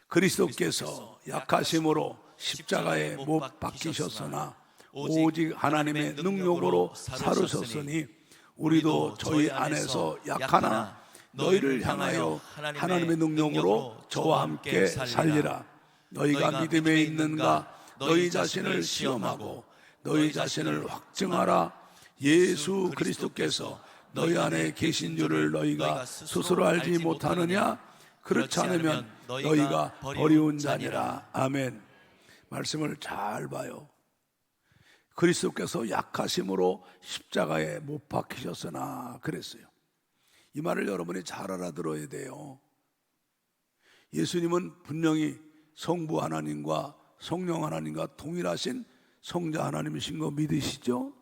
그리스도께서 약하심으로 십자가에 못 박히셨으나 오직 하나님의 능력으로 살으셨으니 우리도 저희 안에서 약하나 너희를 향하여 하나님의 능력으로 저와 함께 살리라. 너희가 믿음에 있는가? 너희 자신을 시험하고 너희 자신을 확증하라. 예수 그리스도께서 너희 안에 계신 줄을 너희가 스스로 알지 못하느냐? 그렇지 않으면 너희가 버리운 자니라. 아멘. 말씀을 잘 봐요. 그리스도께서 약하심으로 십자가에 못 박히셨으나 그랬어요. 이 말을 여러분이 잘 알아들어야 돼요. 예수님은 분명히 성부 하나님과 성령 하나님과 동일하신 성자 하나님이신 거 믿으시죠?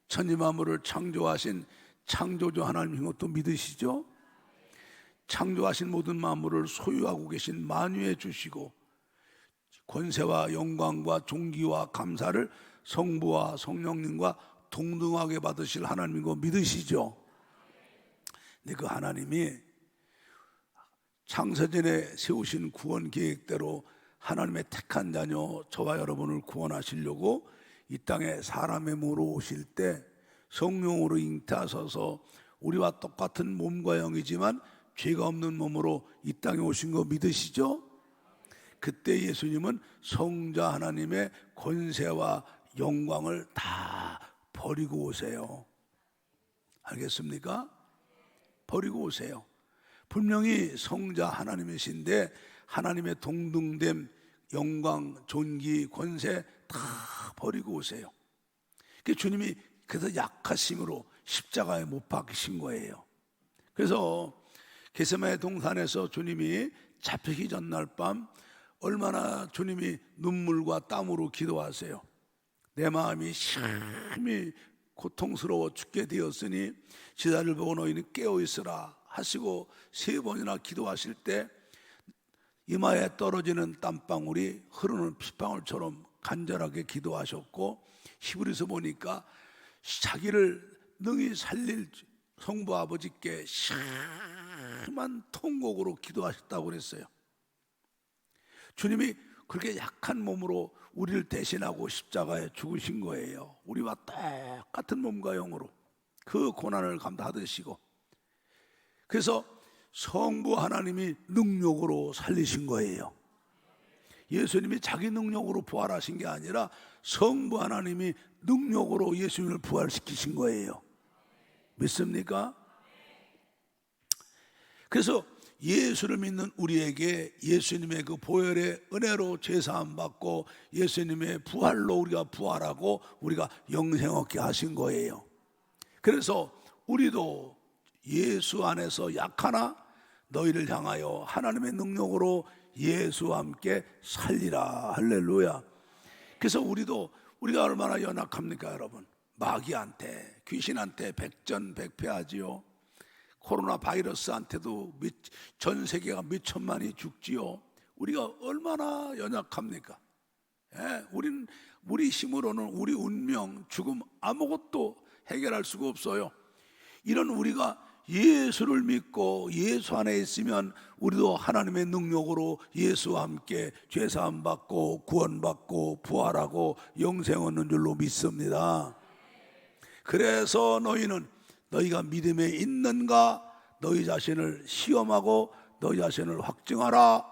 천지만물을 창조하신 창조주 하나님인 것도 믿으시죠? 창조하신 모든 만물을 소유하고 계신 만유해 주시고 권세와 영광과 존귀와 감사를 성부와 성령님과 동등하게 받으실 하나님인 거 믿으시죠? 근데 그 하나님이 창세전에 세우신 구원 계획대로 하나님의 택한 자녀 저와 여러분을 구원하시려고 이 땅에 사람의 몸으로 오실 때 성령으로 잉태하셔서 우리와 똑같은 몸과 영이지만 죄가 없는 몸으로 이 땅에 오신 거 믿으시죠? 그때 예수님은 성자 하나님의 권세와 영광을 다 버리고 오세요. 알겠습니까? 버리고 오세요. 분명히 성자 하나님이신데 하나님의 동등됨, 영광, 존귀, 권세 다 버리고 오세요. 주님이 그래서 약하심으로 십자가에 못 박히신 거예요. 그래서 겟세마네 동산에서 주님이 잡히기 전날 밤 얼마나 주님이 눈물과 땀으로 기도하세요. 내 마음이 심히 고통스러워 죽게 되었으니 지사를 보고 너희는 깨어있으라 하시고 3번이나 기도하실 때 이마에 떨어지는 땀방울이 흐르는 핏방울처럼 간절하게 기도하셨고, 히브리서 보니까 자기를 능히 살릴 성부 아버지께 심한 통곡으로 기도하셨다고 그랬어요. 주님이 그렇게 약한 몸으로 우리를 대신하고 십자가에 죽으신 거예요. 우리와 똑같은 몸과 영으로 그 고난을 감당하시고, 그래서 성부 하나님이 능력으로 살리신 거예요. 예수님이 자기 능력으로 부활하신 게 아니라 성부 하나님이 능력으로 예수님을 부활시키신 거예요. 믿습니까? 그래서 예수를 믿는 우리에게 예수님의 그 보혈의 은혜로 죄사함 받고 예수님의 부활로 우리가 부활하고 우리가 영생 얻게 하신 거예요. 그래서 우리도 예수 안에서 약하나 너희를 향하여 하나님의 능력으로 예수와 함께 살리라. 할렐루야. 그래서 우리가 얼마나 연약합니까 여러분? 마귀한테, 귀신한테 백전백패하지요. 코로나 바이러스한테도 전 세계가 몇 천만이 죽지요. 우리가 얼마나 연약합니까? 우리 힘으로는 우리 운명, 죽음 아무것도 해결할 수가 없어요. 이런 우리가 예수를 믿고 예수 안에 있으면 우리도 하나님의 능력으로 예수와 함께 죄사함 받고 구원받고 부활하고 영생 얻는 줄로 믿습니다. 그래서 너희가 믿음에 있는가? 너희 자신을 시험하고 너희 자신을 확증하라.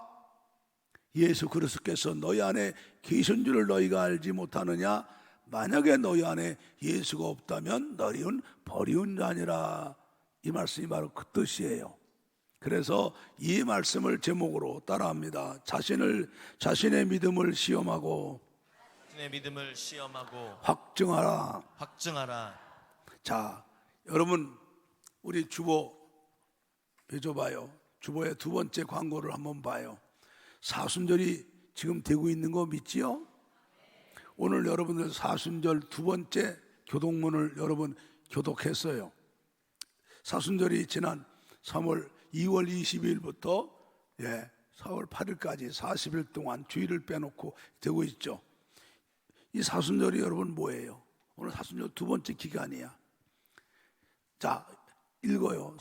예수 그리스도께서 너희 안에 계신 줄을 너희가 알지 못하느냐? 만약에 너희 안에 예수가 없다면 너희는 버리운 자니라. 이 말씀이 바로 그 뜻이에요. 그래서 이 말씀을 제목으로 따라합니다. 자신의 믿음을 시험하고 확증하라. 자, 여러분 우리 주보 해줘봐요. 주보의 두 번째 광고를 한번 봐요. 사순절이 지금 되고 있는 거 믿지요? 오늘 여러분들 사순절 두 번째 교독문을 여러분 교독했어요. 사순절이 지난 2월 20일부터 4월 8일까지 40일 동안 주일을 빼놓고 되고 있죠. 이 사순절이 여러분 뭐예요? 오늘 사순절 두 번째 기간이야. 자, 읽어요.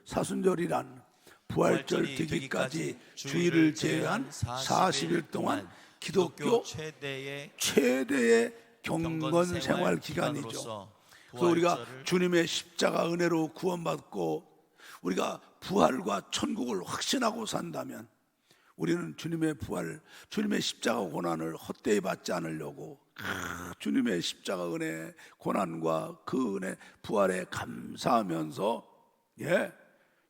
사순절이란 부활절 되기까지 주일을 제외한 40일 동안 기독교 최대의 경건 생활 기간이죠. 그래서 우리가 주님의 십자가 은혜로 구원받고 우리가 부활과 천국을 확신하고 산다면 우리는 주님의 부활, 주님의 십자가 고난을 헛되이 받지 않으려고 주님의 십자가 은혜, 고난과 그 은혜, 부활에 감사하면서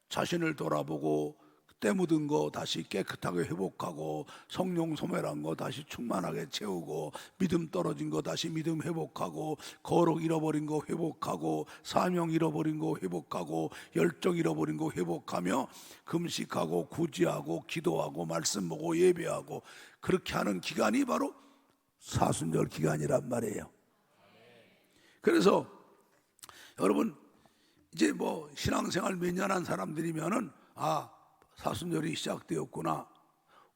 자신을 돌아보고 때 묻은 거 다시 깨끗하게 회복하고, 성령 소멸한 거 다시 충만하게 채우고, 믿음 떨어진 거 다시 믿음 회복하고, 거룩 잃어버린 거 회복하고, 사명 잃어버린 거 회복하고, 열정 잃어버린 거 회복하며 금식하고 구제하고 기도하고 말씀 보고 예배하고, 그렇게 하는 기간이 바로 사순절 기간이란 말이에요. 그래서 여러분 이제 뭐 신앙생활 몇 년 한 사람들이면은 사순절이 시작되었구나,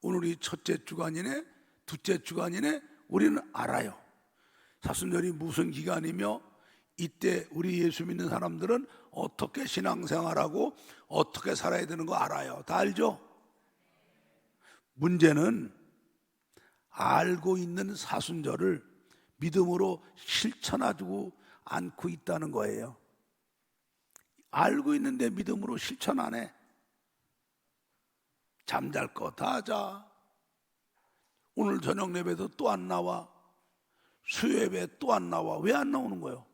오늘이 첫째 주간이네, 둘째 주간이네, 우리는 알아요. 사순절이 무슨 기간이며 이때 우리 예수 믿는 사람들은 어떻게 신앙생활하고 어떻게 살아야 되는 거 알아요. 다 알죠? 문제는 알고 있는 사순절을 믿음으로 실천하지 않고 있다는 거예요. 알고 있는데 믿음으로 실천 안 해. 잠잘 거 다 자. 오늘 저녁 예배도 또 안 나와. 수요 예배 또 안 나와. 왜 안 나오는 거예요?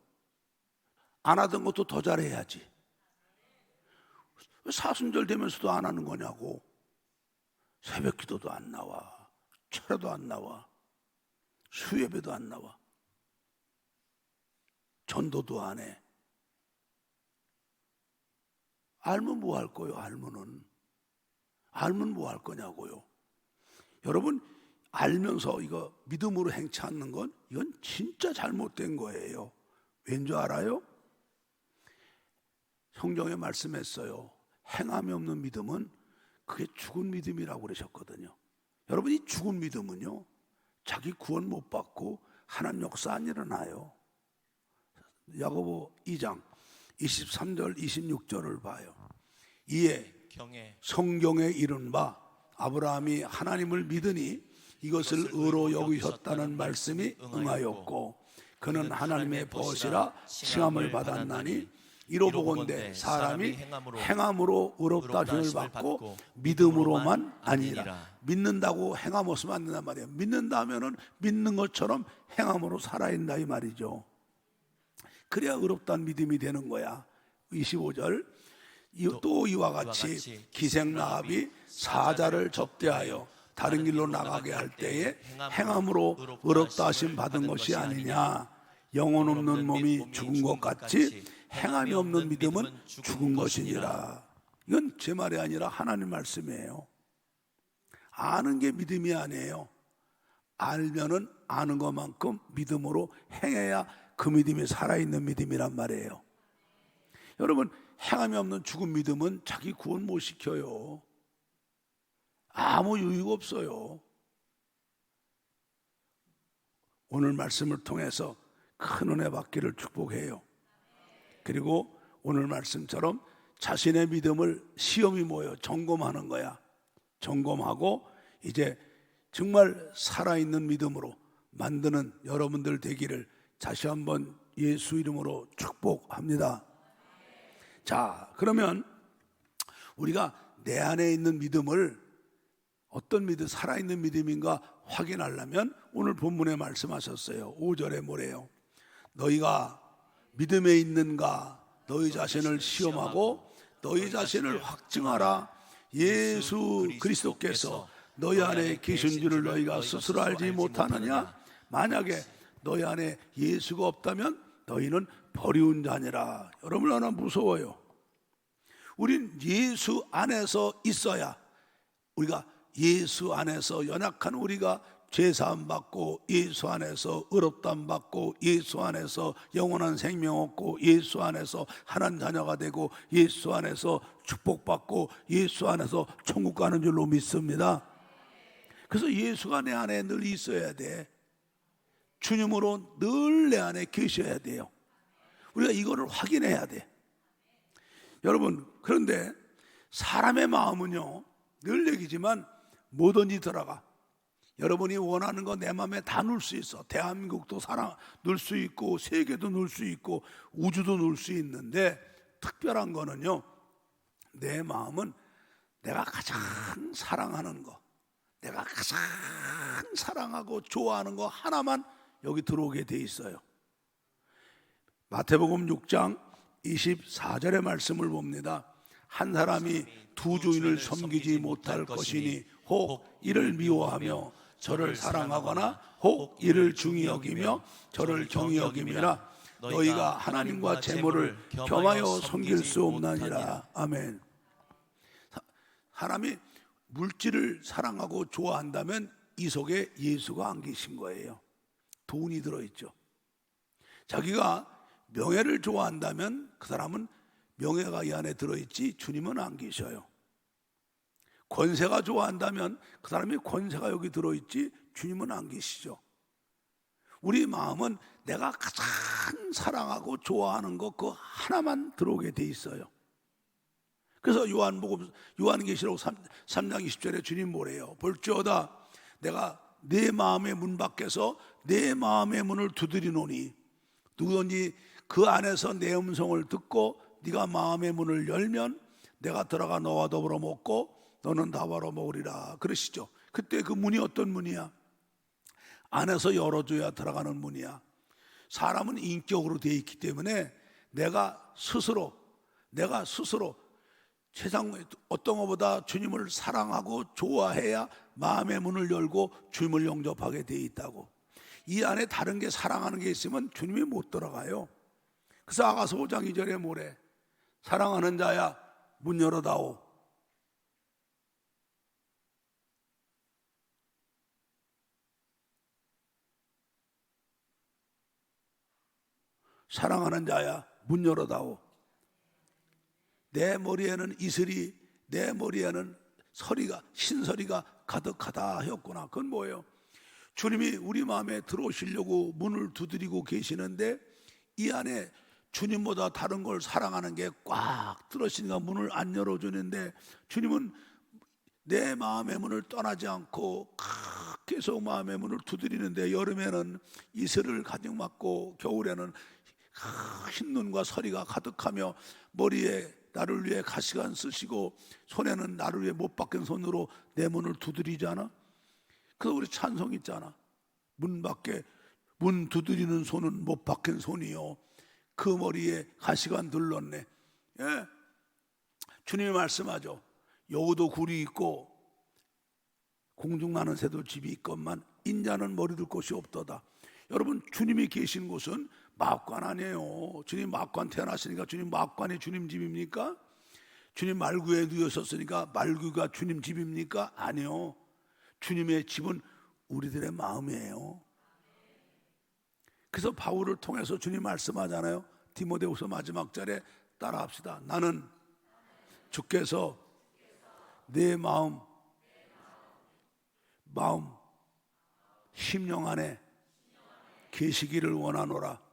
안 하던 것도 더 잘해야지. 왜 사순절 되면서도 안 하는 거냐고. 새벽 기도도 안 나와. 철야도 안 나와. 수요 예배도 안 나와. 전도도 안 해. 알면 뭐 할 거예요? 알면 뭐 할 거냐고요. 여러분, 알면서 이거 믿음으로 행치 않는 건 이건 진짜 잘못된 거예요. 왠 줄 알아요? 성경에 말씀했어요. 행함이 없는 믿음은 그게 죽은 믿음이라고 그러셨거든요. 여러분, 이 죽은 믿음은요, 자기 구원 못 받고 하나님 역사 안 일어나요. 야고보 2장 23절 26절을 봐요. 이에 성경에 이른 바 아브라함이 하나님을 믿으니 이것을 의로 여기셨다는 말씀이 응하였고, 그는 하나님의 벗이라 칭함을 받았나니 이로 보건대 사람이 행함으로 의롭다 하심을 받고 믿음으로만 아니라. 믿는다고 행함 없으면 안 된단 말이에요. 믿는다 하면은 믿는 것처럼 행함으로 살아야 된다 이 말이죠. 그래야 의롭다는 믿음이 되는 거야. 25절, 또 이와 같이 기생라합이 사자를 접대하여 다른 길로 나가게 할 때에 행함으로 의롭다 하심 받은 것이 아니냐. 영혼 없는 몸이 죽은 것 같이 행함이 없는 믿음은 죽은 것이니라. 이건 제 말이 아니라 하나님 말씀이에요. 아는 게 믿음이 아니에요. 알면은 아는 것만큼 믿음으로 행해야 그 믿음이 살아있는 믿음이란 말이에요. 여러분, 행함이 없는 죽은 믿음은 자기 구원 못 시켜요. 아무 유익 없어요. 오늘 말씀을 통해서 큰 은혜 받기를 축복해요. 그리고 오늘 말씀처럼 자신의 믿음을 시험이 모여 점검하는 거야. 점검하고 이제 정말 살아있는 믿음으로 만드는 여러분들 되기를 다시 한번 예수 이름으로 축복합니다. 자, 그러면 우리가 내 안에 있는 믿음을 어떤 믿음, 살아있는 믿음인가 확인하려면 오늘 본문에 말씀하셨어요. 5절에 뭐래요? 너희가 믿음에 있는가 너희 자신을 시험하고 너희 자신을 확증하라. 예수 그리스도께서 너희 안에 계신 줄을 너희가 스스로 알지 못하느냐? 만약에 너희 안에 예수가 없다면 너희는 버리운 자니라. 여러분, 얼마나 무서워요. 우린 예수 안에서 있어야, 우리가 예수 안에서 연약한 우리가 죄사함 받고, 예수 안에서 의롭다함 받고, 예수 안에서 영원한 생명 얻고, 예수 안에서 하나님 자녀가 되고, 예수 안에서 축복받고, 예수 안에서 천국 가는 줄로 믿습니다. 그래서 예수가 내 안에 늘 있어야 돼. 주님으로 늘 내 안에 계셔야 돼요. 우리가 이거를 확인해야 돼. 여러분, 그런데 사람의 마음은요, 늘 얘기지만 뭐든지 들어가. 여러분이 원하는 거 내 마음에 다 넣을 수 있어. 대한민국도 넣을 수 있고, 세계도 넣을 수 있고, 우주도 넣을 수 있는데, 특별한 거는요, 내 마음은 내가 가장 사랑하는 거, 내가 가장 사랑하고 좋아하는 거 하나만 여기 들어오게 돼 있어요. 마태복음 6장 24절의 말씀을 봅니다. 한 사람이 두 주인을 섬기지 못할 것이니 혹 이를 미워하며 저를 사랑하거나 혹 이를 중히 여기며 저를 정히 여김이라. 너희가 하나님과 재물을 겸하여 섬길 수 없나니라. 아멘. 사람이 물질을 사랑하고 좋아한다면 이 속에 예수가 안 계신 거예요. 돈이 들어있죠. 자기가 명예를 좋아한다면 그 사람은 명예가 이 안에 들어있지 주님은 안 계셔요. 권세가 좋아한다면 그 사람이 권세가 여기 들어있지 주님은 안 계시죠. 우리 마음은 내가 가장 사랑하고 좋아하는 것 그 하나만 들어오게 돼 있어요. 그래서 요한계시록 3장 20절에 주님 뭐래요? 볼지어다 내가 내 마음의 문 밖에서 내 마음의 문을 두드리노니 누구든지 그 안에서 내 음성을 듣고 네가 마음의 문을 열면 내가 들어가 너와 더불어 먹고 너는 나와로 먹으리라 그러시죠. 그때 그 문이 어떤 문이야? 안에서 열어줘야 들어가는 문이야. 사람은 인격으로 되어 있기 때문에 내가 스스로 세상 어떤 것보다 주님을 사랑하고 좋아해야 마음의 문을 열고 주님을 영접하게 되어 있다고. 이 안에 다른 게 사랑하는 게 있으면 주님이 못 들어가요. 그래서 아가서 5장 2절에 뭐래? 사랑하는 자야 문 열어다오. 사랑하는 자야 문 열어다오. 내 머리에는 이슬이 내 머리에는 신설이가 가득하다 하였구나. 그건 뭐예요? 주님이 우리 마음에 들어오시려고 문을 두드리고 계시는데 이 안에 주님보다 다른 걸 사랑하는 게 꽉 들어있으니까 문을 안 열어주는데 주님은 내 마음의 문을 떠나지 않고 계속 마음의 문을 두드리는데 여름에는 이슬을 가득 맞고 겨울에는 흰 눈과 서리가 가득하며 머리에 나를 위해 가시관 쓰시고 손에는 나를 위해 못 박힌 손으로 내 문을 두드리잖아. 그래서 우리 찬송 있잖아. 문 밖에 문 두드리는 손은 못 박힌 손이요 그 머리에 가시관 둘렀네. 예. 주님이 말씀하죠. 여우도 굴이 있고 공중 나는 새도 집이 있건만 인자는 머리 둘 곳이 없도다. 여러분 주님이 계신 곳은 막관 아니에요. 주님 막관 태어나시니까 주님 막관이 주님 집입니까? 주님 말구에 누우셨으니까 말구가 주님 집입니까? 아니요. 주님의 집은 우리들의 마음이에요. 그래서 바울을 통해서 주님 말씀하잖아요. 디모데후서 마지막 절에 따라합시다. 나는 주께서 내 마음 심령 안에 계시기를 원하노라.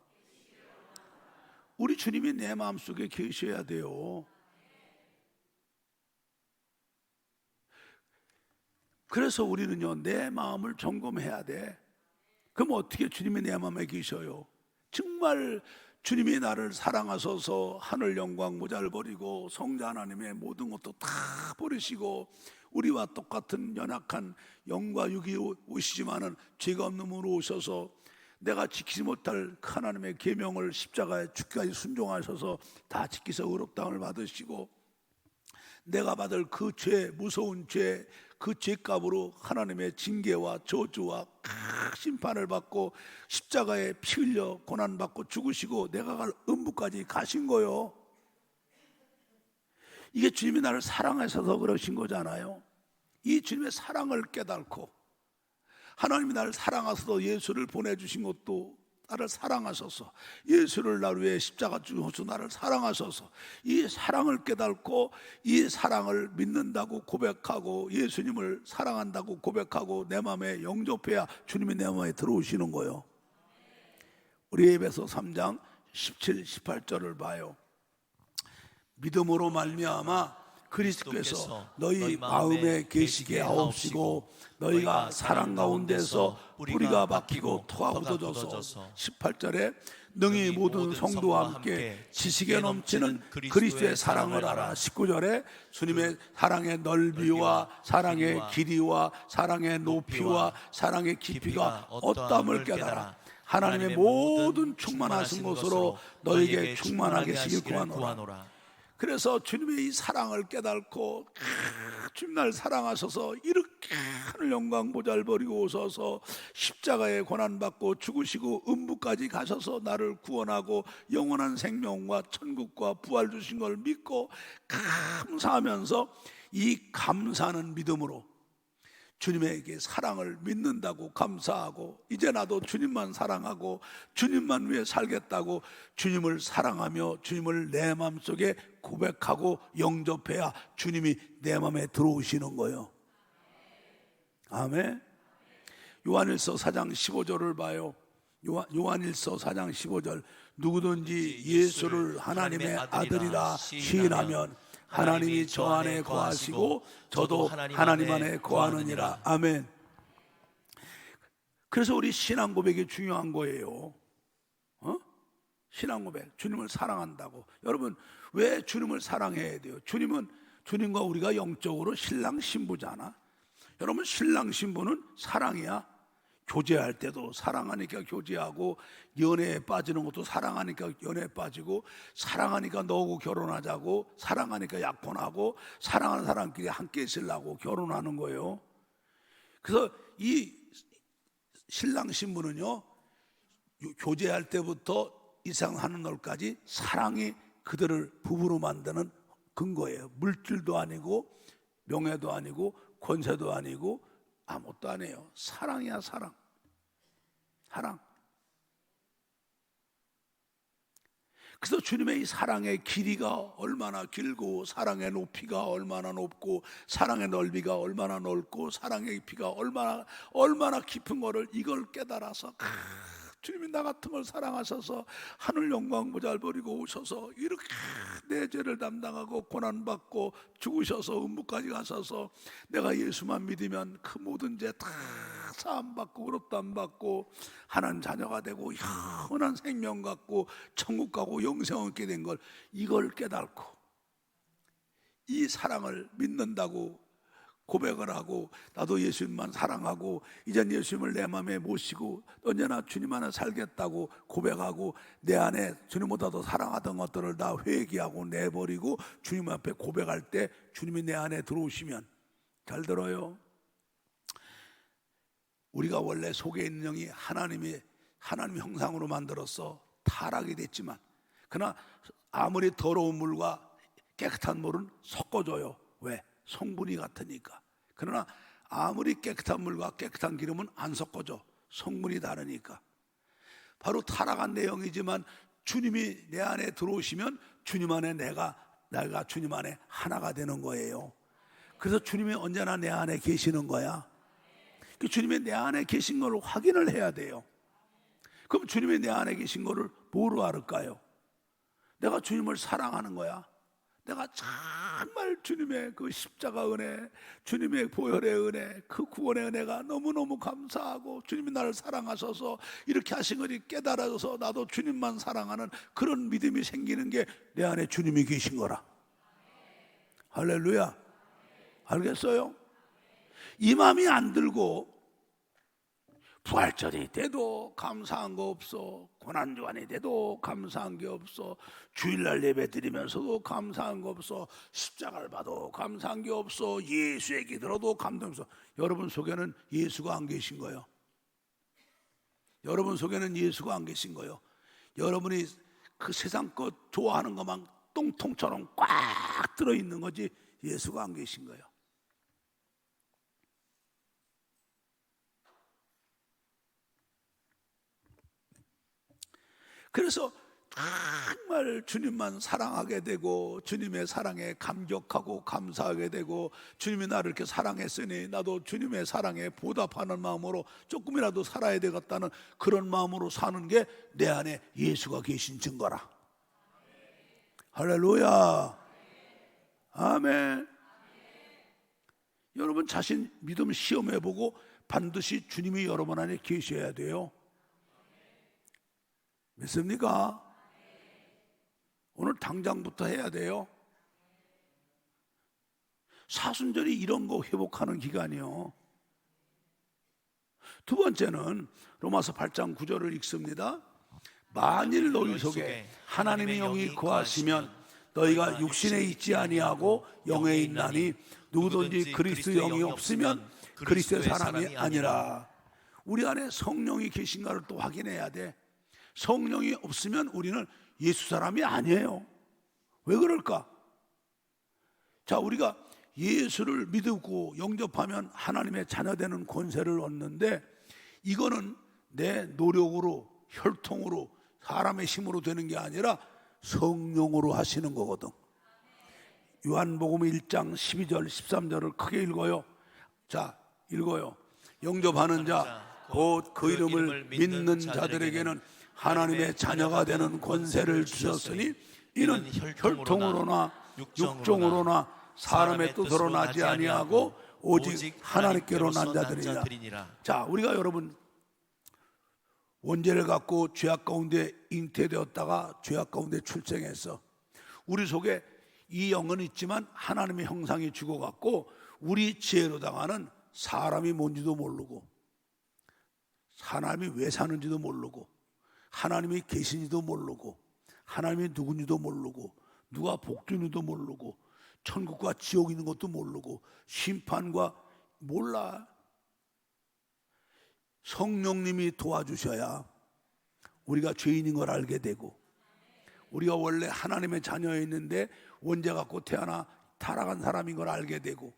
우리 주님이 내 마음속에 계셔야 돼요. 그래서 우리는요 내 마음을 점검해야 돼. 그럼 어떻게 주님이 내 마음에 계셔요? 정말 주님이 나를 사랑하셔서 하늘 영광 모자를 버리고 성자 하나님의 모든 것도 다 버리시고 우리와 똑같은 연약한 영과 육이 오시지만은 죄가 없는 분으로 오셔서 내가 지키지 못할 하나님의 계명을 십자가에 죽기까지 순종하셔서 다 지키서 의롭다함을 받으시고 내가 받을 그 죄, 무서운 죄, 그 죄값으로 하나님의 징계와 저주와 심판을 받고 십자가에 피 흘려 고난받고 죽으시고 내가 갈 음부까지 가신 거요. 이게 주님이 나를 사랑하셔서 그러신 거잖아요. 이 주님의 사랑을 깨닫고 하나님이 나를 사랑하셔서 예수를 보내주신 것도 나를 사랑하셔서 예수를 나를 위해 십자가 죽으셔서 나를 사랑하셔서 이 사랑을 깨닫고 이 사랑을 믿는다고 고백하고 예수님을 사랑한다고 고백하고 내 마음에 영접해야 주님이 내 마음에 들어오시는 거예요. 우리 에베소 3장 17, 18절을 봐요. 믿음으로 말미암아 그리스도께서 너희 마음에 계시게 하옵시고 너희가 사랑 가운데서 뿌리가 박히고 토가 굳어져서 18절에 능히 모든 성도와 함께 지식에 넘치는 그리스도의 사랑을 알아. 19절에 주님의 사랑의 넓이와 사랑의 길이와 사랑의 높이와 사랑의 깊이가 어떠함을 깨달아 하나님의 모든 충만하신 것으로 너에게 충만하게 하시길 구하노라. 그래서 주님의 이 사랑을 깨닫고 주님 날 사랑하셔서 이렇게 하늘 영광 보좌를 버리고 오셔서 십자가에 고난받고 죽으시고 음부까지 가셔서 나를 구원하고 영원한 생명과 천국과 부활 주신 걸 믿고 감사하면서 이 감사하는 믿음으로 주님에게 사랑을 믿는다고 감사하고 이제 나도 주님만 사랑하고 주님만 위해 살겠다고 주님을 사랑하며 주님을 내 마음속에 고백하고 영접해야 주님이 내 마음에 들어오시는 거예요. 아멘. 요한일서 4장 15절을 봐요. 요한일서 4장 15절 누구든지 예수를 하나님의 아들이라 시인하면 하나님이 저 안에 거하시고 저도 하나님 안에 거하느니라. 아멘. 그래서 우리 신앙 고백이 중요한 거예요. 신앙 고백, 주님을 사랑한다고. 여러분 왜 주님을 사랑해야 돼요? 주님은 주님과 우리가 영적으로 신랑 신부잖아. 여러분 신랑 신부는 사랑이야. 교제할 때도 사랑하니까 교제하고 연애에 빠지는 것도 사랑하니까 연애에 빠지고 사랑하니까 너하고 결혼하자고 사랑하니까 약혼하고 사랑하는 사람끼리 함께 있으려고 결혼하는 거예요. 그래서 이 신랑 신부는요 교제할 때부터 이상하는 날까지 사랑이 그들을 부부로 만드는 근거예요. 물질도 아니고 명예도 아니고 권세도 아니고 아무것도 아니에요. 사랑이야. 사랑. 그래서 주님의 이 사랑의 길이가 얼마나 길고 사랑의 높이가 얼마나 높고 사랑의 넓이가 얼마나 넓고 사랑의 깊이가 얼마나 깊은 거를 이걸 깨달아서 주님이 나 같은 걸 사랑하셔서 하늘 영광 보좌를 버리고 오셔서 이렇게 내 죄를 담당하고 고난받고 죽으셔서 음부까지 가셔서 내가 예수만 믿으면 그 모든 죄 다 사함받고 의롭다함 받고 하나님 자녀가 되고 영원한 생명 갖고 천국 가고 영생을 얻게 된 걸 이걸 깨닫고 이 사랑을 믿는다고 고백을 하고 나도 예수님만 사랑하고 이젠 예수님을 내 마음에 모시고 언제나 주님 안에 살겠다고 고백하고 내 안에 주님보다 더 사랑하던 것들을 다 회개하고 내버리고 주님 앞에 고백할 때 주님이 내 안에 들어오시면 잘 들어요. 우리가 원래 속에 있는 영이 하나님 형상으로 만들어서 타락이 됐지만 그러나 아무리 더러운 물과 깨끗한 물은 섞어줘요. 왜? 성분이 같으니까. 그러나 아무리 깨끗한 물과 깨끗한 기름은 안 섞어져. 성분이 다르니까. 바로 타락한 내용이지만 주님이 내 안에 들어오시면 주님 안에 내가 주님 안에 하나가 되는 거예요. 그래서 주님이 언제나 내 안에 계시는 거야. 주님이 내 안에 계신 걸 확인을 해야 돼요. 그럼 주님이 내 안에 계신 거를 뭐로 알을까요? 내가 주님을 사랑하는 거야. 내가 정말 주님의 그 십자가 은혜, 주님의 보혈의 은혜, 그 구원의 은혜가 너무너무 감사하고 주님이 나를 사랑하셔서 이렇게 하신 것이 깨달아져서 나도 주님만 사랑하는 그런 믿음이 생기는 게 내 안에 주님이 계신 거라. 할렐루야. 알겠어요? 이 마음이 안 들고 부활절이 돼도 감사한 거 없어, 고난주간이 돼도 감사한 게 없어, 주일날 예배 드리면서도 감사한 거 없어, 십자가를 봐도 감사한 게 없어, 예수 얘기 들어도 감동 없어. 여러분 속에는 예수가 안 계신 거예요. 여러분 속에는 예수가 안 계신 거예요. 여러분이 그 세상 것 좋아하는 것만 똥통처럼 꽉 들어있는 거지 예수가 안 계신 거예요. 그래서 정말 주님만 사랑하게 되고 주님의 사랑에 감격하고 감사하게 되고 주님이 나를 이렇게 사랑했으니 나도 주님의 사랑에 보답하는 마음으로 조금이라도 살아야 되겠다는 그런 마음으로 사는 게 내 안에 예수가 계신 증거라. 할렐루야. 아멘. 여러분 자신 믿음 시험해보고 반드시 주님이 여러분 안에 계셔야 돼요. 믿습니까? 오늘 당장부터 해야 돼요. 사순절이 이런 거 회복하는 기간이요. 두 번째는 로마서 8장 9절을 읽습니다. 만일 너희 속에 하나님의 영이 거하시면 너희가 육신에 있지 아니하고 영에 있나니 누구든지 그리스도 영이 없으면 그리스도의 사람이 아니라. 우리 안에 성령이 계신가를 또 확인해야 돼. 성령이 없으면 우리는 예수 사람이 아니에요. 왜 그럴까? 자, 우리가 예수를 믿고 영접하면 하나님의 자녀되는 권세를 얻는데, 이거는 내 노력으로 혈통으로 사람의 힘으로 되는 게 아니라 성령으로 하시는 거거든. 요한복음 1장 12절 13절을 크게 읽어요. 자, 읽어요. 영접하는 자 곧 그 이름을 믿는 자들에게는 하나님의 자녀가 되는 권세를 주셨으니 이는 혈통으로나 육종으로나 사람의 뜻으로 나지 아니하고 오직 하나님께로 난 자들이니라. 자, 우리가 여러분 원죄를 갖고 죄악 가운데 잉태되었다가 죄악 가운데 출생했어. 우리 속에 이 영은 있지만 하나님의 형상이 죽어갖고 우리 지혜로 당하는 사람이 뭔지도 모르고, 하나님이 왜 사는지도 모르고, 하나님이 계신지도 모르고, 하나님이 누군지도 모르고, 누가 복주인지도 모르고, 천국과 지옥 있는 것도 모르고, 심판과 몰라. 성령님이 도와주셔야 우리가 죄인인 걸 알게 되고, 우리가 원래 하나님의 자녀였는데 원죄 갖고 태어나 타락한 사람인 걸 알게 되고,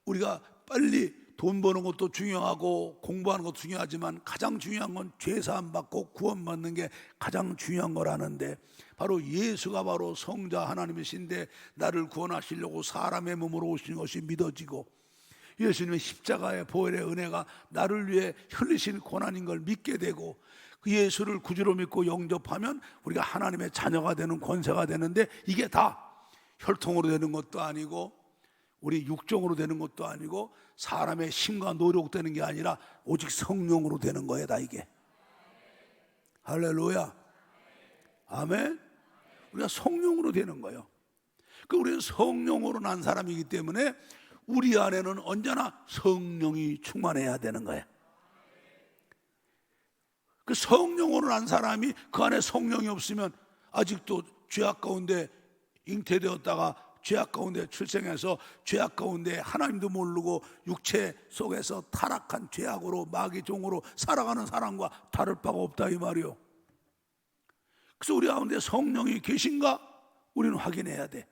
우리가 빨리 돈 버는 것도 중요하고 공부하는 것도 중요하지만 가장 중요한 건 죄사함 받고 구원받는 게 가장 중요한 거라는데, 바로 예수가 바로 성자 하나님이신데 나를 구원하시려고 사람의 몸으로 오신 것이 믿어지고, 예수님의 십자가의 보혈의 은혜가 나를 위해 흘리신 고난인 걸 믿게 되고, 그 예수를 구주로 믿고 영접하면 우리가 하나님의 자녀가 되는 권세가 되는데, 이게 다 혈통으로 되는 것도 아니고 우리 육종으로 되는 것도 아니고 사람의 힘과 노력 되는 게 아니라 오직 성령으로 되는 거야, 다 이게. 할렐루야. 아멘. 우리가 성령으로 되는 거예요. 그 우리는 성령으로 난 사람이기 때문에 우리 안에는 언제나 성령이 충만해야 되는 거예요. 그 성령으로 난 사람이 그 안에 성령이 없으면 아직도 죄악 가운데 잉태되었다가 죄악 가운데 출생해서 죄악 가운데 하나님도 모르고 육체 속에서 타락한 죄악으로 마귀 종으로 살아가는 사람과 다를 바가 없다, 이 말이요. 그래서 우리 가운데 성령이 계신가 우리는 확인해야 돼.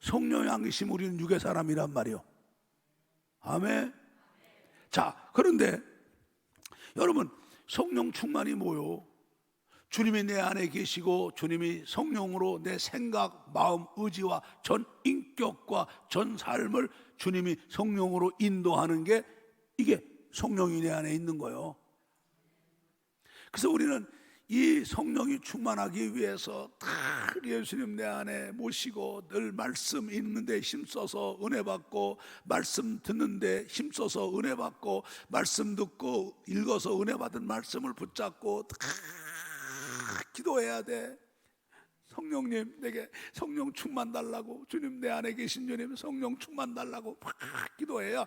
성령이 안 계시면 우리는 육의 사람이란 말이요. 아멘. 자, 그런데 여러분, 성령 충만이 뭐요? 주님이 내 안에 계시고 주님이 성령으로 내 생각, 마음, 의지와 전 인격과 전 삶을 주님이 성령으로 인도하는 게, 이게 성령이 내 안에 있는 거예요. 그래서 우리는 이 성령이 충만하기 위해서 다 예수님 내 안에 모시고 늘 말씀 읽는데 힘써서 은혜 받고, 말씀 듣는데 힘써서 은혜 받고, 말씀 듣고 읽어서 은혜 받은 말씀을 붙잡고 다 기도해야 돼. 성령님, 내게 성령 충만 달라고, 주님 내 안에 계신 주님 성령 충만 달라고 막 기도해야,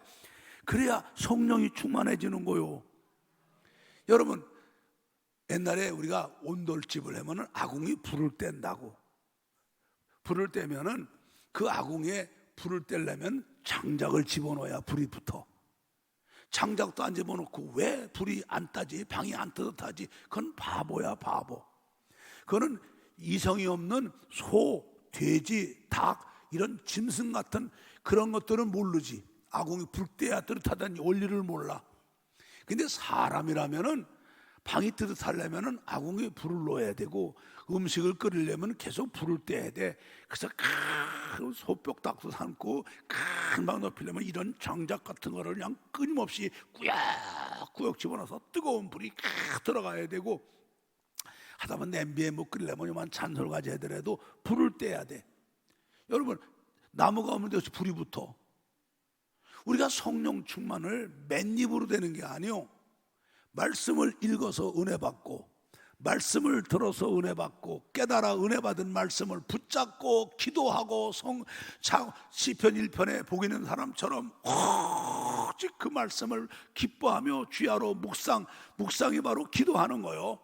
그래야 성령이 충만해지는 거요. 여러분, 옛날에 우리가 온돌집을 하면은 아궁이 불을 뗀다고. 불을 떼면은 그 아궁이에 불을 떼려면 장작을 집어넣어야 불이 붙어. 장작도 안 집어넣고 왜 불이 안 따지, 방이 안 뜨뜻하지? 그건 바보야, 바보. 그거는 이성이 없는 소, 돼지, 닭 이런 짐승 같은 그런 것들은 모르지. 아궁이 불 떼야 뜨뜻하다는 원리를 몰라. 근데 사람이라면은 방이 뜨뜻하려면은 아궁이에 불을 넣어야 되고, 음식을 끓이려면 계속 불을 떼야 돼. 그래서 소뼈 닭도 삶고 금방 높이려면 이런 장작 같은 거를 그냥 끊임없이 꾸역꾸역 집어넣어서 뜨거운 불이 들어가야 되고, 하다보면 냄비에 뭐 끓이려면 요만 찬솔까지 하더라도 불을 떼야 돼. 여러분, 나무가 없는데 어찌 불이 붙어? 우리가 성령 충만을 맨입으로 되는 게 아니요, 말씀을 읽어서 은혜 받고, 말씀을 들어서 은혜 받고, 깨달아 은혜 받은 말씀을 붙잡고 기도하고, 시편 1편에 복 있는 사람처럼 오직 그 말씀을 기뻐하며 주야로 묵상이 바로 기도하는 거요.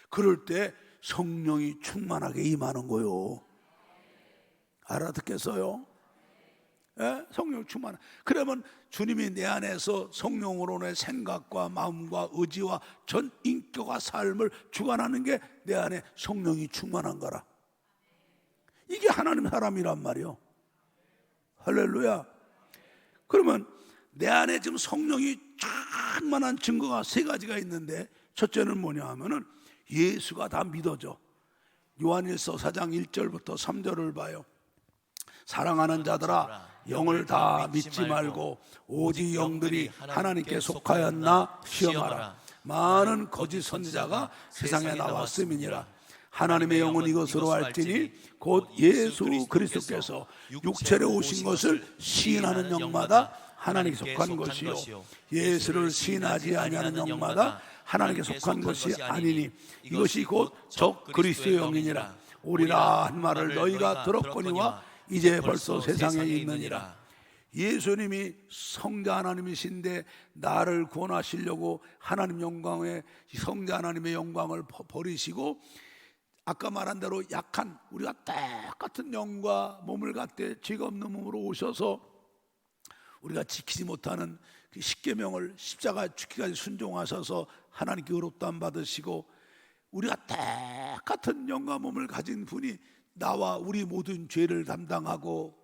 그럴 때 성령이 충만하게 임하는 거요. 알아듣겠어요? 예? 성령 충만. 그러면 주님이 내 안에서 성령으로 내 생각과 마음과 의지와 전 인격과 삶을 주관하는 게 내 안에 성령이 충만한 거라. 이게 하나님 사람이란 말이요. 할렐루야. 그러면 내 안에 지금 성령이 충만한 증거가 세 가지가 있는데, 첫째는 뭐냐 하면은 예수가 다 믿어져. 요한일서 4장 1절부터 3절을 봐요. 사랑하는 자들아, 영을 다 믿지 말고 오직 영들이 하나님께 속하였나 시험하라. 많은 거짓 선지자가 세상에 나왔음이니라. 하나님의 영은 이것으로 알지니 곧 예수 그리스도께서 육체로 오신 것을 시인하는 영마다 하나님께 속한 것이요, 예수를 시인하지 아니하는 영마다 하나님께 속한 것이 아니니 이것이 곧 적 그리스도의 영이니라. 오리라 한 말을 너희가 들었거니와 이제 벌써 세상에 있느니라. 예수님이 성자 하나님이신데 나를 구원하시려고 하나님 영광의 성자 하나님의 영광을 버리시고, 아까 말한 대로 약한 우리가 똑같은 영과 몸을 갖되 죄가 없는 몸으로 오셔서 우리가 지키지 못하는 그 십계명을 십자가 죽기까지 순종하셔서 하나님께 의롭다함 받으시고, 우리가 똑같은 영과 몸을 가진 분이 나와 우리 모든 죄를 담당하고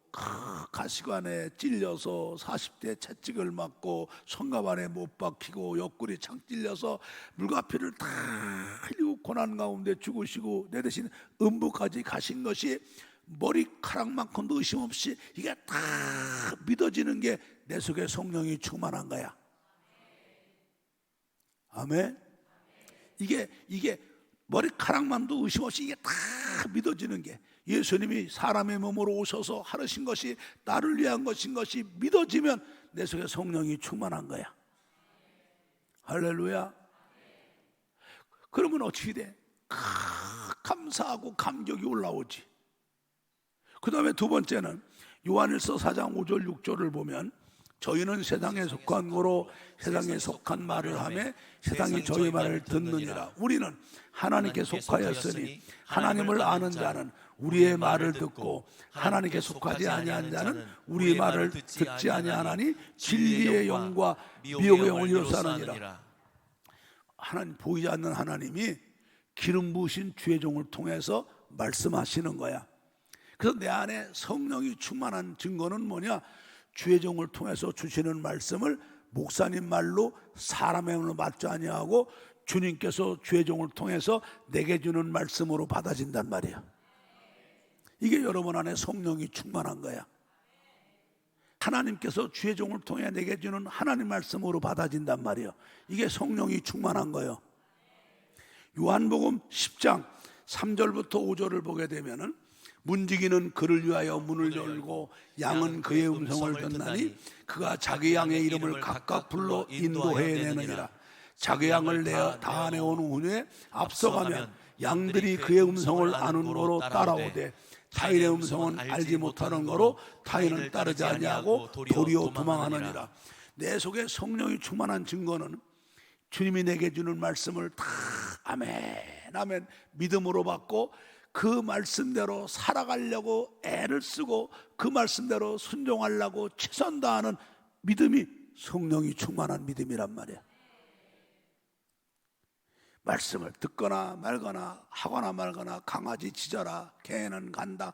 가시관에 찔려서 40대 채찍을 맞고 성가반에 못 박히고 옆구리 창 찔려서 물과 피를 다 흘리고 고난 가운데 죽으시고 내 대신 음부까지 가신 것이 머리카락만큼도 의심 없이 이게 다 믿어지는 게 내 속에 성령이 충만한 거야. 아멘. 이게 머리카락만도 의심 없이 이게 다 믿어지는 게, 예수님이 사람의 몸으로 오셔서 하신 것이 나를 위한 것인 것이 믿어지면 내 속에 성령이 충만한 거야. 할렐루야. 그러면 어떻게 돼? 감사하고 감격이 올라오지. 그 다음에 두 번째는 요한일서 4장 5절 6절을 보면, 저희는 세상에 속한 거로 세상에 속한 말을 하며 세상이 저희 말을 듣느니라. 우리는 하나님께 속하였으니 하나님을 아는 자는 우리의 말을 듣고 하나님께 속하지 아니한 자는 우리의 말을 듣지 아니하나니 진리의 영과 미혹의 영을 이루사느니라. 하나님, 보이지 않는 하나님이 기름 부으신 주의 종을 통해서 말씀하시는 거야. 그래서 내 안에 성령이 충만한 증거는 뭐냐? 주의 종을 통해서 주시는 말씀을 목사님 말로 사람의 말로 맞지 아니하고 주님께서 주의 종을 통해서 내게 주는 말씀으로 받아진단 말이야. 이게 여러분 안에 성령이 충만한 거야. 하나님께서 주의 종을 통해 내게 주는 하나님 말씀으로 받아진단 말이야. 이게 성령이 충만한 거예요. 요한복음 10장 3절부터 5절을 보게 되면은, 문지기는 그를 위하여 문을 열고 양은 그의 음성을 듣나니 그가 자기 양의 이름을 각각 불러 인도해내느니라. 자기 양을 다 내온 후에 앞서가면 양들이 그의 음성을 아는 거로 따라오되 타인의 음성은 알지 못하는 거로 타인은 따르지 아니하고 도리어 도망하느니라. 내 속에 성령이 충만한 증거는 주님이 내게 주는 말씀을 다 아멘 아멘 믿음으로 받고 그 말씀대로 살아가려고 애를 쓰고 그 말씀대로 순종하려고 최선 다하는 믿음이 성령이 충만한 믿음이란 말이야. 말씀을 듣거나 말거나 하거나 말거나 강아지 짖어라 개는 간다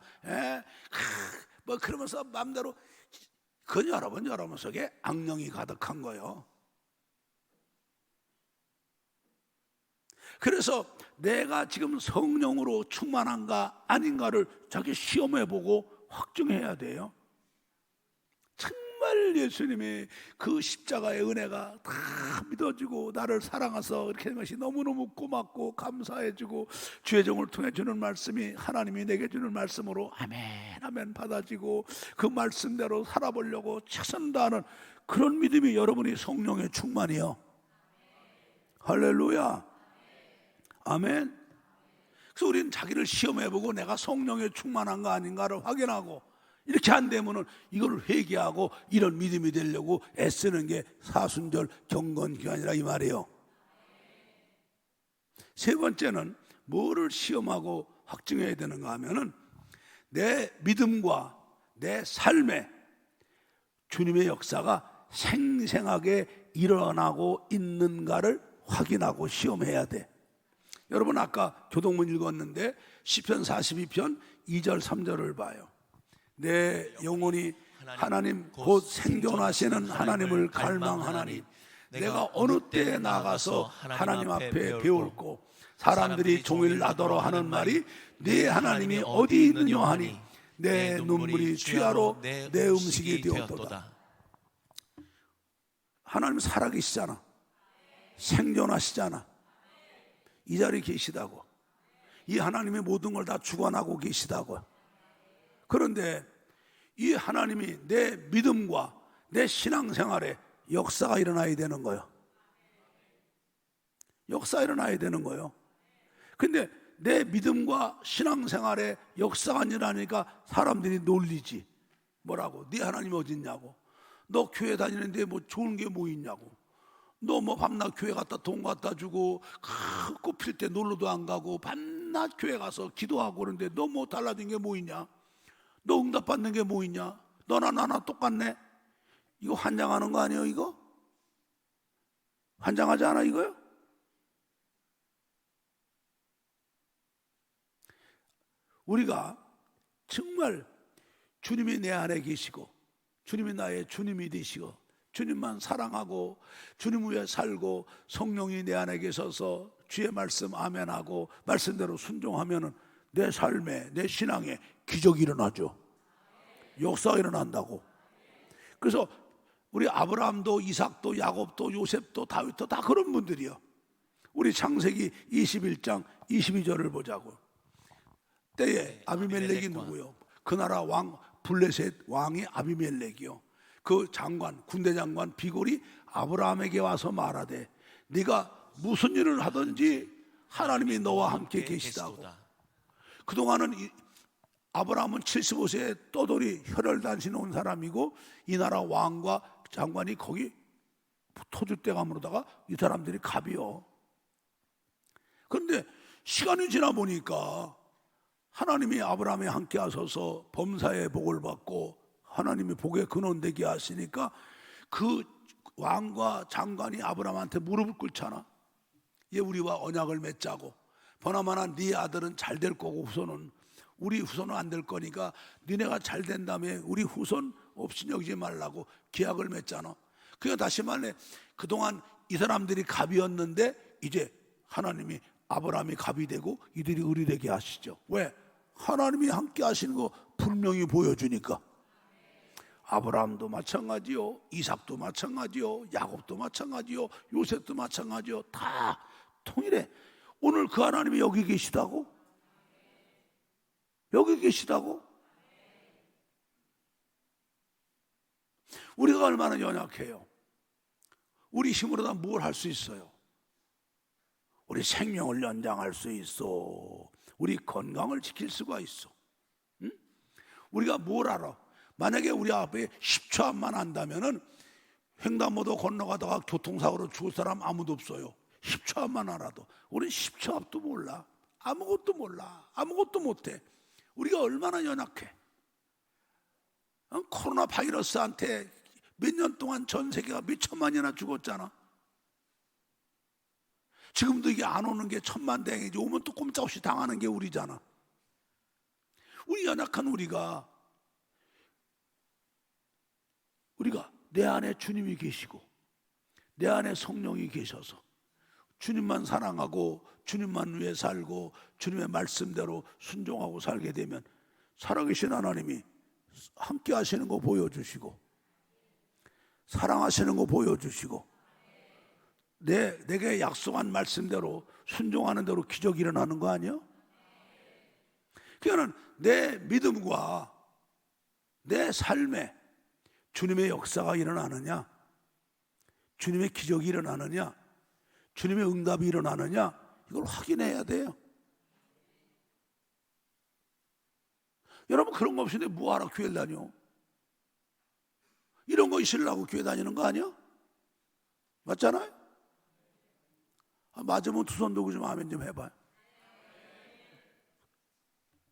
뭐 그러면서 마음대로, 그건 여러분 속에 악령이 가득한 거예요. 그래서 내가 지금 성령으로 충만한가 아닌가를 자기 시험해보고 확증해야 돼요. 정말 예수님의 그 십자가의 은혜가 다 믿어주고 나를 사랑해서 이렇게 하는 것이 너무너무 고맙고 감사해지고 주의 종을 통해 주는 말씀이 하나님이 내게 주는 말씀으로 아멘 아멘 받아지고 그 말씀대로 살아보려고 최선을 다하는 그런 믿음이 여러분이 성령의 충만이요. 할렐루야. 아멘. 그래서 우리는 자기를 시험해보고 내가 성령에 충만한가 아닌가를 확인하고 이렇게 안 되면은 이걸 회개하고 이런 믿음이 되려고 애쓰는 게 사순절 경건기간이라 이 말이에요. 세 번째는 뭐를 시험하고 확증해야 되는가 하면은 내 믿음과 내 삶에 주님의 역사가 생생하게 일어나고 있는가를 확인하고 시험해야 돼. 여러분 아까 교동문 읽었는데 시편 42편 2절 3절을 봐요. 내 영혼이 하나님 곧 생존하시는 하나님을 갈망하나니 내가 어느 때에 나가서 하나님 앞에 배울고 사람들이 종일 나더러 하는 말이 네 하나님이 어디 있느냐 하니 내 눈물이 주야로 내 음식이 되었도다. 하나님 살아계시잖아. 생존하시잖아. 이 자리에 계시다고. 이 하나님의 모든 걸 다 주관하고 계시다고. 그런데 이 하나님이 내 믿음과 내 신앙생활에 역사가 일어나야 되는 거예요. 역사가 일어나야 되는 거예요. 근데 내 믿음과 신앙생활에 역사가 안 일어나니까 사람들이 놀리지. 뭐라고? 네 하나님이 어디 있냐고. 너 교회 다니는데 뭐 좋은 게 뭐 있냐고. 너 뭐 밤낮 교회 갔다 돈 갖다 주고 꽃필 때 놀러도 안 가고 밤낮 교회 가서 기도하고 그러는데 너 뭐 달라진 게 뭐 있냐? 너 응답받는 게 뭐 있냐? 너나 나나 똑같네? 이거 환장하는 거 아니에요 이거? 환장하지 않아 이거요? 우리가 정말 주님이 내 안에 계시고 주님이 나의 주님이 되시고 주님만 사랑하고 주님 위에 살고 성령이 내 안에 계셔서 주의 말씀 아멘하고 말씀대로 순종하면은 내 삶에 내 신앙에 기적이 일어나죠. 역사가 일어난다고. 그래서 우리 아브라함도 이삭도 야곱도 요셉도 다윗도 다 그런 분들이요. 우리 창세기 21장 22절을 보자고. 때에 아비멜렉이 누구요? 그 나라 왕 블레셋 왕이 아비멜렉이요. 그 장관 군대 장관 비골이 아브라함에게 와서 말하되 네가 무슨 일을 하든지 하나님이 너와 함께 계시다고. 그동안은 아브라함은 75세에 떠돌이 혈혈단신 온 사람이고 이 나라 왕과 장관이 거기 토주대감으로다가 이 사람들이 갑이요. 그런데 시간이 지나 보니까 하나님이 아브라함에 함께 하셔서 범사의 복을 받고 하나님이 복의 근원되게 하시니까 그 왕과 장관이 아브라함한테 무릎을 꿇잖아. 얘 우리와 언약을 맺자고. 보나마나 네 아들은 잘 될 거고 후손은 우리 후손은 안 될 거니까 니네가 잘 된 다음에 우리 후손 없이 여기지 말라고 계약을 맺잖아. 그러니까 다시 말해 그동안 이 사람들이 갑이었는데 이제 하나님이 아브라함이 갑이 되고 이들이 을이 되게 하시죠. 왜? 하나님이 함께 하시는 거 분명히 보여주니까. 아브라함도 마찬가지요, 이삭도 마찬가지요, 야곱도 마찬가지요, 요셉도 마찬가지요. 다 통일해. 오늘 그 하나님이 여기 계시다고? 여기 계시다고? 우리가 얼마나 연약해요. 우리 힘으로 다 뭘 할 수 있어요? 우리 생명을 연장할 수 있어. 우리 건강을 지킬 수가 있어. 응? 우리가 뭘 알아? 만약에 우리 앞에 10초 앞만 안다면은 횡단보도 건너가다가 교통사고로 죽을 사람 아무도 없어요. 10초 앞만 알아도. 우리는 10초 앞도 몰라. 아무것도 몰라. 아무것도 못해. 우리가 얼마나 연약해. 코로나 바이러스한테 몇 년 동안 전 세계가 몇 천만이나 죽었잖아. 지금도 이게 안 오는 게 천만다행이지. 오면 또 꼼짝없이 당하는 게 우리잖아. 우리 연약한 우리가 내 안에 주님이 계시고 내 안에 성령이 계셔서 주님만 사랑하고 주님만 위해 살고 주님의 말씀대로 순종하고 살게 되면 살아계신 하나님이 함께 하시는 거 보여주시고 사랑하시는 거 보여주시고 내게 약속한 말씀대로 순종하는 대로 기적이 일어나는 거 아니야? 그러니까 내 믿음과 내 삶에 주님의 역사가 일어나느냐, 주님의 기적이 일어나느냐, 주님의 응답이 일어나느냐, 이걸 확인해야 돼요. 여러분, 그런 거 없이는데 뭐하러 교회 다녀? 이런 거 있으려고 교회 다니는 거 아니야? 맞잖아요? 맞으면 두 손 들고 좀 아멘 좀 해봐요.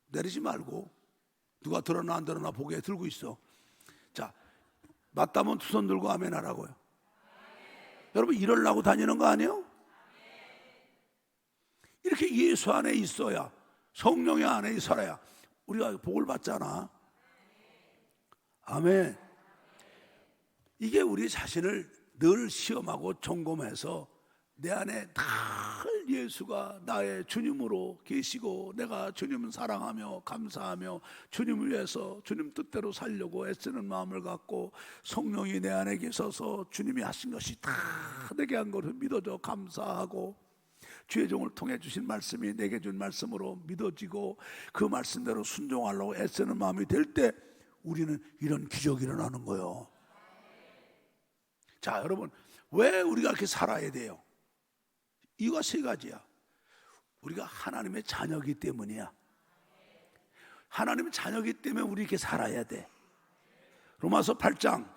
내리지 말고 누가 들었나 안 들었나 보게 들고 있어. 자, 맞다면 두 손 들고 아멘 하라고요. 여러분, 이러려고 다니는 거 아니에요? 이렇게 예수 안에 있어야, 성령의 안에 살아야 우리가 복을 받잖아. 아멘. 이게 우리 자신을 늘 시험하고 점검해서 내 안에 늘 예수가 나의 주님으로 계시고 내가 주님을 사랑하며 감사하며 주님을 위해서 주님 뜻대로 살려고 애쓰는 마음을 갖고 성령이 내 안에 계셔서 주님이 하신 것이 다 내게 한 것을 믿어져 감사하고 주의 종을 통해 주신 말씀이 내게 준 말씀으로 믿어지고 그 말씀대로 순종하려고 애쓰는 마음이 될 때 우리는 이런 기적이 일어나는 거예요. 자, 여러분, 왜 우리가 이렇게 살아야 돼요? 이유가 세 가지야. 우리가 하나님의 자녀이기 때문이야. 하나님의 자녀이기 때문에 우리 이렇게 살아야 돼. 로마서 8장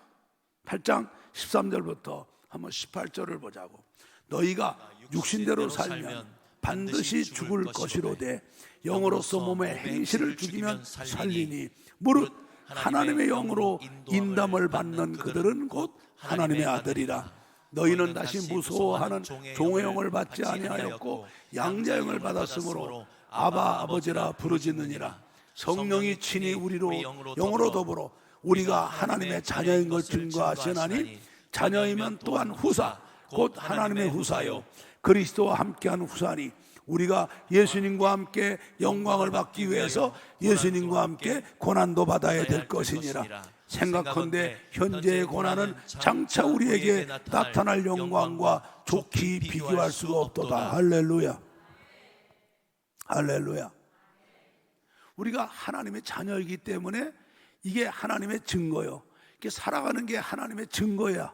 13절부터 한번 18절을 보자고. 너희가 육신대로 살면 반드시 죽을 것이로되 영으로서 몸의 행실을 죽이면 살리니 무릇 하나님의 영으로 인담을 받는 그들은 곧 하나님의 아들이라. 너희는 다시 무서워하는 종의 영을 받지 아니하였고 양자의 영을 받았으므로 아바 아버지라 부르짖느니라. 성령이 친히 우리로 영으로 더불어 우리가 하나님의 자녀인 걸 증거하시나니 자녀이면 또한 후사 곧 하나님의 후사요 그리스도와 함께한 후사니 우리가 예수님과 함께 영광을 받기 위해서 예수님과 함께 고난도 받아야 될 것이니라. 생각컨대 현재의 고난은 장차 우리에게 나타날 영광과 좋게 비교할 수가 없도다. 할렐루야. 할렐루야. 우리가 하나님의 자녀이기 때문에 이게 하나님의 증거요. 이렇게 살아가는 게 하나님의 증거야.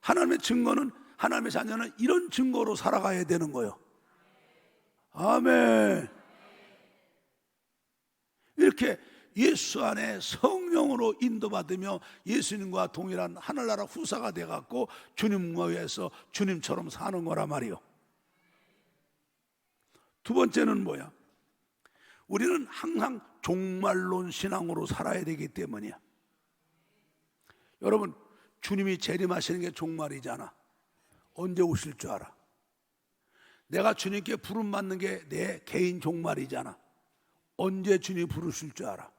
하나님의 증거는, 하나님의 자녀는 이런 증거로 살아가야 되는 거예요. 아멘. 이렇게 예수 안에 성령으로 인도받으며 예수님과 동일한 하늘나라 후사가 돼갖고 주님과 위해서 주님처럼 사는 거란 말이요. 두 번째는 뭐야? 우리는 항상 종말론 신앙으로 살아야 되기 때문이야. 여러분, 주님이 재림하시는 게 종말이잖아. 언제 오실 줄 알아? 내가 주님께 부름 받는 게 내 개인 종말이잖아. 언제 주님이 부르실 줄 알아?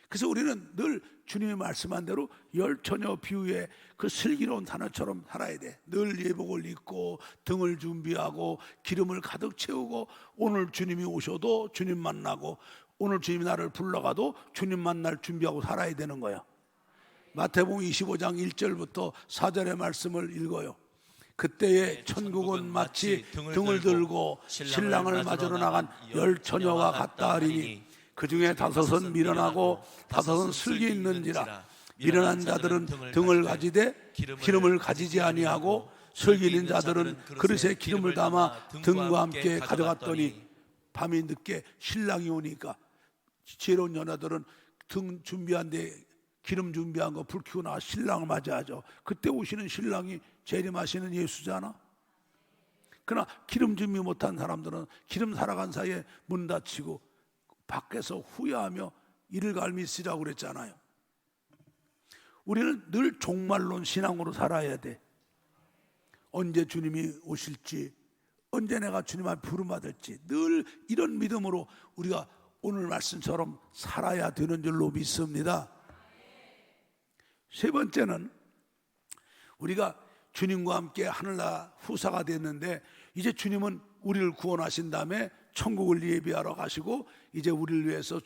그래서 우리는 늘 주님이 말씀한 대로 열처녀 비유의 그 슬기로운 단어처럼 살아야 돼. 늘 예복을 입고 등을 준비하고 기름을 가득 채우고 오늘 주님이 오셔도 주님 만나고 오늘 주님이 나를 불러가도 주님 만날 준비하고 살아야 되는 거야. 마태복음 25장 1절부터 4절의 말씀을 읽어요. 그때에 천국은 마치 등을 들고 신랑을 맞으러 나간 열처녀와 같다 하리니 그 중에 5은 미련하고 5은 슬기 있는지라. 미련한 자들은 등을 가지되 기름을 가지지 아니하고 슬기 있는 자들은 그릇에 기름을 담아 등과 함께 가져갔더니 밤이 늦게 신랑이 오니까 지혜로운 여자들은 등 준비한 데 기름 준비한 거 불 켜고 나와 신랑을 맞이하죠. 그때 오시는 신랑이 재림하시는 예수잖아. 그러나 기름 준비 못한 사람들은 기름 살아간 사이에 문 닫히고 밖에서 후회하며 이를 갈미 쓰라고 그랬잖아요. 우리는 늘 종말론 신앙으로 살아야 돼. 언제 주님이 오실지, 언제 내가 주님 앞에 부름받을지 늘 이런 믿음으로 우리가 오늘 말씀처럼 살아야 되는 줄로 믿습니다. 세 번째는 우리가 주님과 함께 하늘나라 후사가 됐는데 이제 주님은 우리를 구원하신 다음에 천국을 예비하러 가시고 이제 우리를 위해서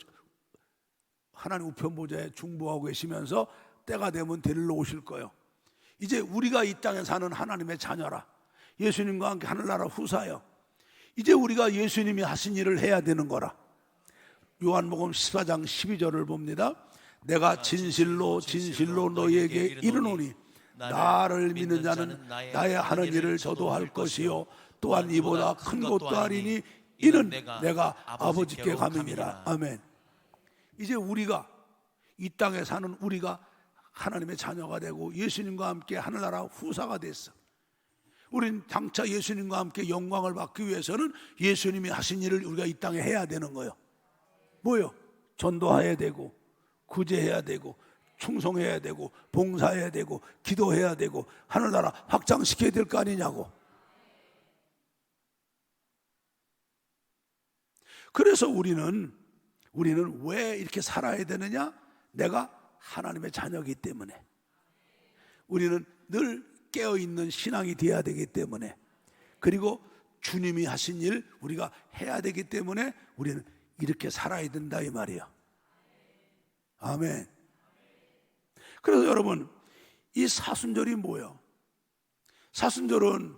하나님 우편 보좌에 중보하고 계시면서 때가 되면 데리러 오실 거예요. 이제 우리가 이 땅에 사는 하나님의 자녀라. 예수님과 함께 하늘나라 후사여. 이제 우리가 예수님이 하신 일을 해야 되는 거라. 요한복음 14장 12절을 봅니다. 내가 진실로 진실로 너희에게 이르노니 나를 믿는 자는 나의 하는 일을 저도 할 것이요 또한 이보다 큰 것도 하리니 이는 내가 아버지께 감이니라. 아멘. 이제 우리가 이 땅에 사는 우리가 하나님의 자녀가 되고 예수님과 함께 하늘나라 후사가 됐어. 우린 장차 예수님과 함께 영광을 받기 위해서는 예수님이 하신 일을 우리가 이 땅에 해야 되는 거예요. 뭐요? 전도해야 되고 구제해야 되고 충성해야 되고 봉사해야 되고 기도해야 되고 하늘나라 확장시켜야 될 거 아니냐고. 그래서 우리는 왜 이렇게 살아야 되느냐? 내가 하나님의 자녀이기 때문에. 우리는 늘 깨어있는 신앙이 되어야 되기 때문에, 그리고 주님이 하신 일 우리가 해야 되기 때문에 우리는 이렇게 살아야 된다 이 말이에요. 아멘. 그래서 여러분, 이 사순절이 뭐예요? 사순절은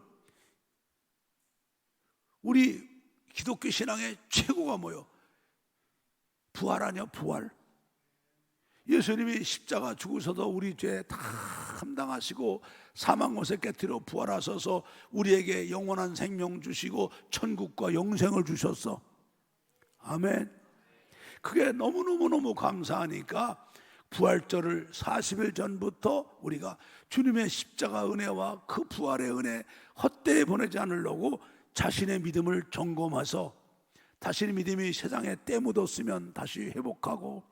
우리 기독교 신앙의 최고가 뭐예요? 부활 아니야, 부활. 예수님이 십자가 죽으셔서 우리 죄 다 감당하시고 사망 못에 깨뜨려 부활하셔서 우리에게 영원한 생명 주시고 천국과 영생을 주셨어. 아멘. 그게 너무너무 감사하니까 부활절을 40일 전부터 우리가 주님의 십자가 은혜와 그 부활의 은혜 헛되이 보내지 않으려고 자신의 믿음을 점검해서, 자신의 믿음이 세상에 때 묻었으면 다시 회복하고,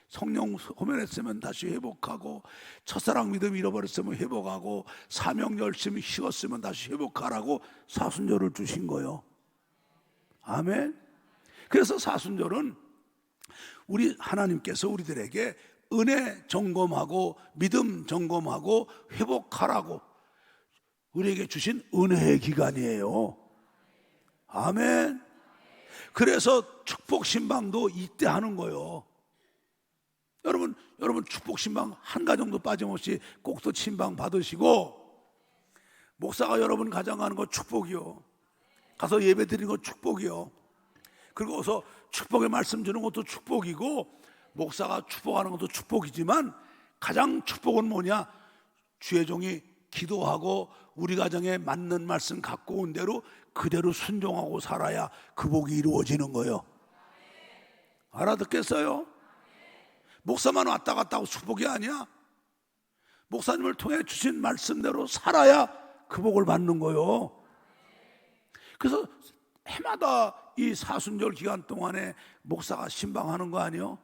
성령 호면했으면 다시 회복하고, 첫사랑 믿음 잃어버렸으면 회복하고, 사명 열심히 식었으면 다시 회복하라고 사순절을 주신 거예요. 아멘. 그래서 사순절은 우리 하나님께서 우리들에게 은혜 점검하고 믿음 점검하고 회복하라고 우리에게 주신 은혜의 기간이에요. 아멘. 그래서 축복 신방도 이때 하는 거예요. 여러분 축복 신방 한 가정도 빠짐없이 꼭 또 신방 받으시고, 목사가 여러분 가정 가는 거 축복이요, 가서 예배 드리는 거 축복이요, 그리고 어서 축복의 말씀 주는 것도 축복이고, 목사가 축복하는 것도 축복이지만 가장 축복은 뭐냐? 주의 종이 기도하고 우리 가정에 맞는 말씀 갖고 온 대로 그대로 순종하고 살아야 그 복이 이루어지는 거예요. 알아듣겠어요? 목사만 왔다 갔다 하고 축복이 아니야. 목사님을 통해 주신 말씀대로 살아야 그 복을 받는 거예요. 그래서 해마다 이 사순절 기간 동안에 목사가 신방하는 거 아니에요?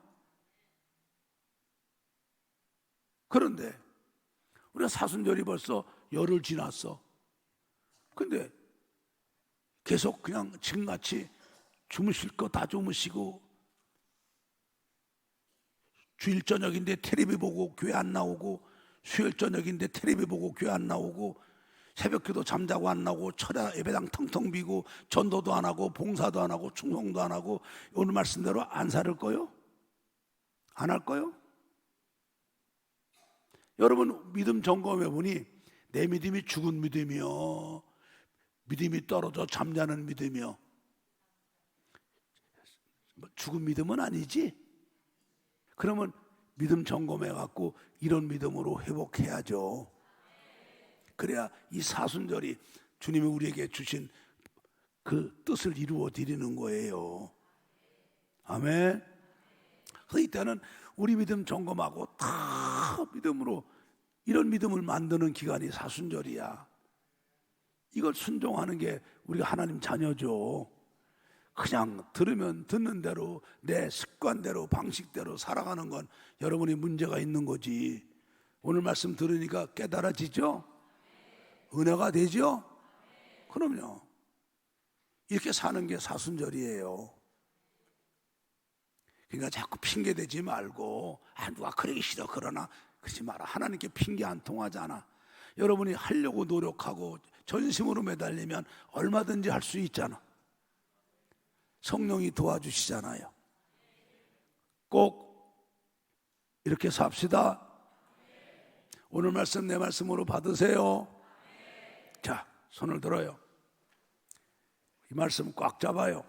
그런데 우리가 사순절이 벌써 열흘 지났어. 근데 계속 그냥 지금같이 주무실 거 다 주무시고, 주일 저녁인데 텔레비 보고 교회 안 나오고, 수요일 저녁인데 텔레비 보고 교회 안 나오고, 새벽기도 잠자고 안 나오고, 철야 예배당 텅텅 비고, 전도도 안 하고 봉사도 안 하고 충성도 안 하고, 오늘 말씀대로 안 살을 거요? 안 할 거요? 여러분 믿음 점검해 보니 내 믿음이 죽은 믿음이요, 믿음이 떨어져 잠자는 믿음이요. 죽은 믿음은 아니지? 그러면 믿음 점검해 갖고 이런 믿음으로 회복해야죠. 그래야 이 사순절이 주님이 우리에게 주신 그 뜻을 이루어 드리는 거예요. 아멘. 그래서 이때는 우리 믿음 점검하고 다 믿음으로, 이런 믿음을 만드는 기간이 사순절이야. 이걸 순종하는 게 우리가 하나님 자녀죠. 그냥 들으면 듣는 대로 내 습관대로 방식대로 살아가는 건 여러분이 문제가 있는 거지. 오늘 말씀 들으니까 깨달아지죠? 은혜가 되죠? 그럼요. 이렇게 사는 게 사순절이에요. 그러니까 자꾸 핑계대지 말고, 누가 그러기 싫어 그러나 그러지 마라. 하나님께 핑계 안 통하잖아. 여러분이 하려고 노력하고 전심으로 매달리면 얼마든지 할 수 있잖아. 성령이 도와주시잖아요. 꼭 이렇게 삽시다. 오늘 말씀 내 말씀으로 받으세요. 자, 손을 들어요. 이 말씀 꽉 잡아요.